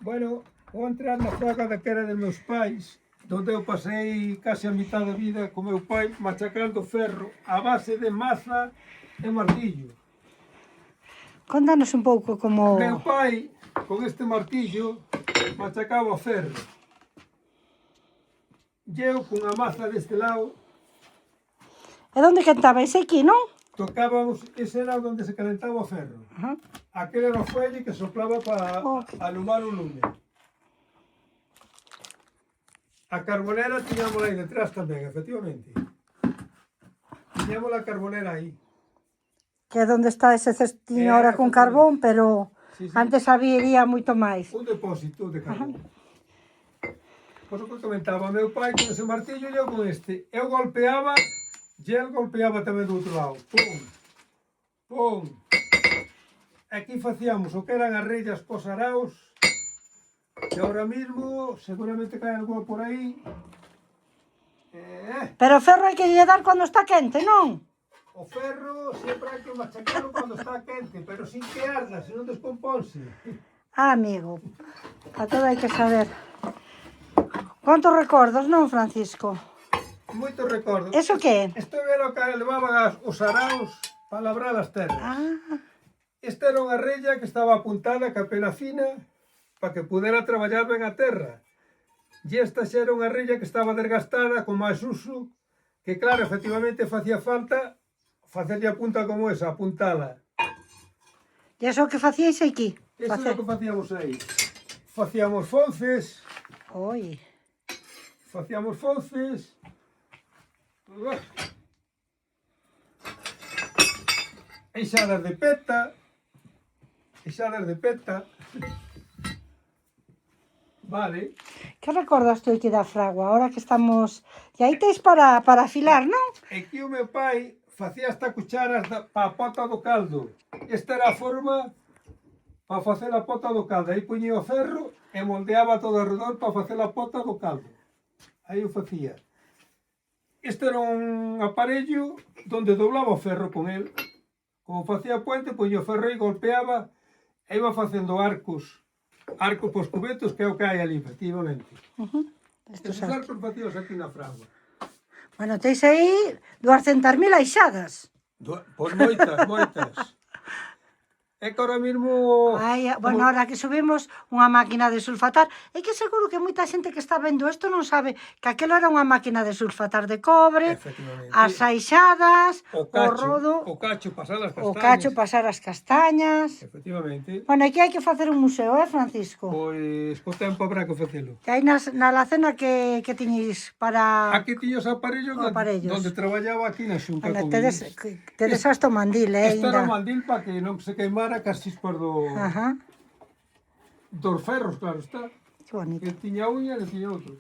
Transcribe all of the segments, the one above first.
Bueno, vou entrar na fraga da que era de meus pais, donde eu pasei case a mitad da vida con meu pai machacando ferro a base de maza e martillo. Contanos un pouco como... Meu pai, con este martillo, machacaba o ferro. E eu, cunha maza deste lado, E onde cantabais aquí, non? tocábamos, ese era onde se calentaba o ferro. Ajá. Aquel era o fuelle que soplaba para alumar o lume. A carbonera tiñámola aí detrás tamén, efectivamente. Tiñamos a carbonera aí. Que é onde está ese cestiño ahora con carbón, pero Sí, sí. antes había moito máis. Un depósito de carbón. Pois o que comentaba, meu pai con ese martillo e eu con este. Eu golpeaba e el golpeaba tamén do outro lado. Pum, pum. Aquí facíamos o que eran as rellas pos araos. E ahora mismo, seguramente cae algo por aí. Pero o ferro hai que lle dar cando está quente, non? O ferro sempre hai que machacarlo cando está quente, pero sin que arda, senón descomponse. Ah, amigo, a todo hai que saber. Quantos recordos, non, Francisco? Moitos recordos. Eso que é? Isto era o que levaban os araos para labrar as terras. Ah, Esta era unha rella que estaba apuntada ca pena fina para que pudera traballar ben a terra. E esta xa era unha rella que estaba desgastada con máis uso, que claro, efectivamente facía falta facerlle a punta como esa, apuntala. e iso que facíais aquí? Eso é o que facíamos aí. Facíamos fonces, Oi, eixadas de peta, vale. que recordas tú aquí da fragua, ahora que estamos... E aí tes para afilar, non? E que o meu pai facía esta cucharas para a pota do caldo. Esta era a forma para facer a pota do caldo. Aí poñía o ferro e moldeaba todo alrededor para facer a pota do caldo. Aí o facía. Este era un aparello donde doblaba o ferro con el. Como facía puente, poñía o ferro e golpeaba e iba facendo arcos. Arcos pos cubetos, que é o que hai ali, efectivamente. Estes arcos facíos aquí na fragua. Bueno, teis aí 200.000 aixadas. Pois moitas. É que ahora mismo... Ai, bueno, ahora que subimos unha máquina de sulfatar, é que seguro que moita xente que está vendo isto non sabe que aquelo era unha máquina de sulfatar de cobre, as aixadas, o rodo, o cacho pasar as castañas. o cacho pasar as castañas. Efectivamente. Bueno, aquí hai que facer un museo, Francisco? Pois, co tempo habrá que facelo. Que aí na alacena que tiñis para... Aquí tiños aparellos donde traballaba aquí na xunta Bueno, con tedes hasta o mandil, Isto era o ainda. mandil para que non se queimara cas chispas Ajá, dos ferros, claro está. que bonito. Que tiña unha e tiña outro.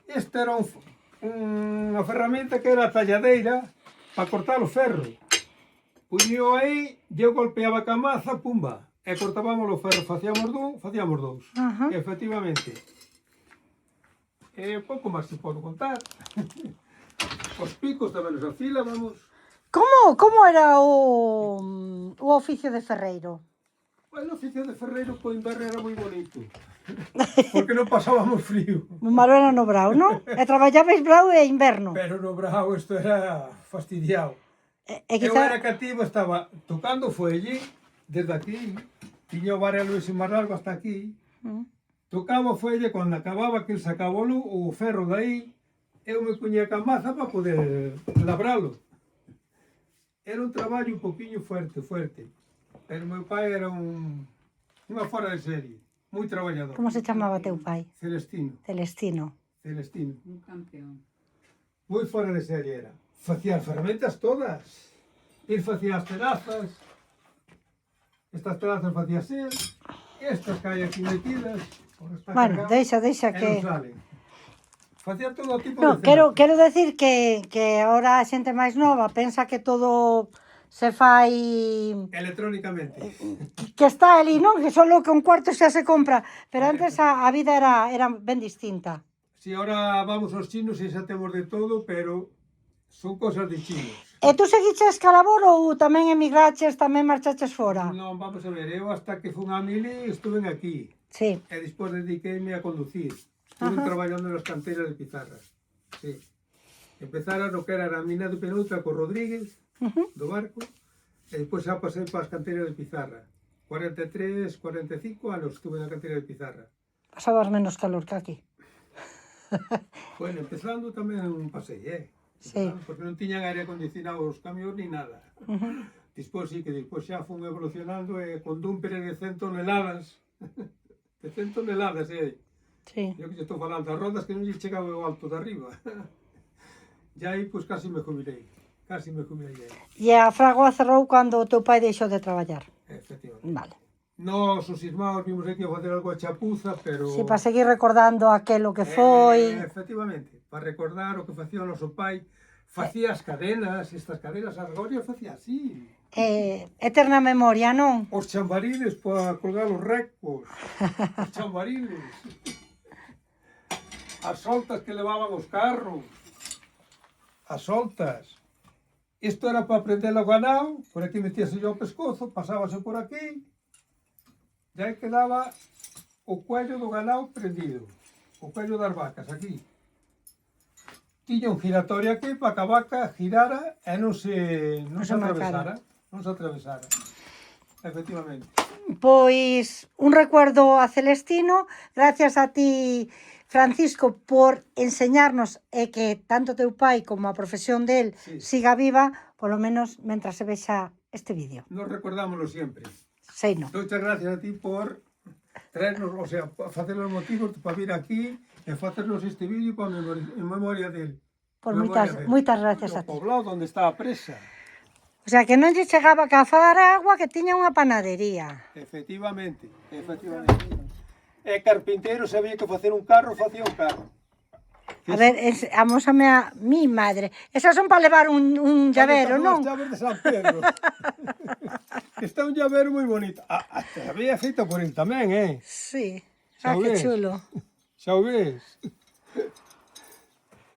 Esta era unha ferramenta que era a talladeira para cortar o ferro. Puño aí, eu golpeaba ca maza, pumba, e cortábamos o ferro. Facíamos dous. Ajá. Efectivamente. E pouco máis se podo contar. Os picos tamén os afílábamos. Como era o oficio de ferreiro? Bueno, o oficio de ferreiro po inverno era moi bonito. Porque non pasábamos frío. No malo era no brao, non? E traballabais brao e inverno. Pero no brao isto era fastidiado. E Eu quizá... era cativo, estaba tocando fuelle desde aquí, tiña o barrio Luis máis largo hasta aquí, tocaba o fuelle, cando acababa que el sacaba o ferro de aí, eu me puñía ca maza para poder labralo. Era un traballo un poquinho fuerte, pero meu pai era unha fora de serie, moi traballador. Como se chamaba teu pai? Celestino. Un campeón. Moi fora de serie era. Facía as ferramentas todas. El facía as tenazas. Estas tenazas facía ser. Estas que hai aquí metidas. Bueno, deixa que... non salen. Facía todo tipo No, de tenazas. quero decir que ahora a xente máis nova pensa que todo se fai... Electrónicamente. Que está ali, non? Que solo que un cuarto xa se compra. Pero antes a vida era ben distinta. Si ahora vamos aos chinos e xa temos de todo, pero son cosas de chinos. E tú seguiches calabor ou tamén emigraches, tamén marchaches fora? Non, vamos a ver, eu hasta que fun a Mili estuve aquí. Sí. e despois dediqueime a conducir. Estuve traballando nas canteiras de pizarra. Sí. Empezara no que era a mina de Penouta co Rodríguez, do barco, e despois xa pasei para as canteiras de pizarra. 43, 45 anos estuve na canteira de pizarra. Pasabas menos calor que aquí. Bueno, empezando tamén pasei, Sí. Porque non tiñan aire acondicionado os camións ni nada. Despois sí, que despois xa fun evolucionando e con dumpers de 100 toneladas. De 100 toneladas, Sí. Eu que te estou falando, as rodas que non lle chegaba ao alto de arriba. Ya aí, pois, casi me jubilei. Casi me jubilei. E a fragoa cerrou cando o teu pai deixou de traballar. Efectivamente. Vale. Nos, os irmãos, vimos aquí a facer algo a chapuza, pero... Sí, para seguir recordando aquelo que foi. Efectivamente, para recordar o que facía o noso pai. Facía as cadenas, estas cadenas, agora eu facía así. Eterna memoria, non? Os chambariles para colgar os recos. Os chambariles. As soltas que levaban os carros. As soltas. Isto era para prender o ganado, por aquí metíase yo o pescozo, pasábase por aquí, e aí quedaba o cuello do ganado prendido, o cuello das vacas, aquí. Tiña un giratorio aquí para que a vaca girara e non se atravesara. Non se atravesara. Efectivamente. Pois un recuerdo a Celestino, gracias a ti, Francisco, por enseñarnos e que tanto teu pai como a profesión del siga viva, polo menos mentras se vexa este vídeo. Nos recordámoslo sempre. Sei non. Moitas gracias a ti por traernos, o sea, facer os motivos para vir aquí e facernos este vídeo en memoria del. Por moitas gracias a ti. O poblado onde está a presa. O sea, que non lle chegaba a cazar agua, que tiña unha panadería. Efectivamente, efectivamente. E carpinteiro sabía que facer un carro, facía un carro. A ver, amósame a mi madre. Esas son para levar un llavero, non? As chaves de San Pedro. Está un llavero moi bonito. Había feito por el tamén, Sí. Xa o Que ves. chulo. Xa o ves.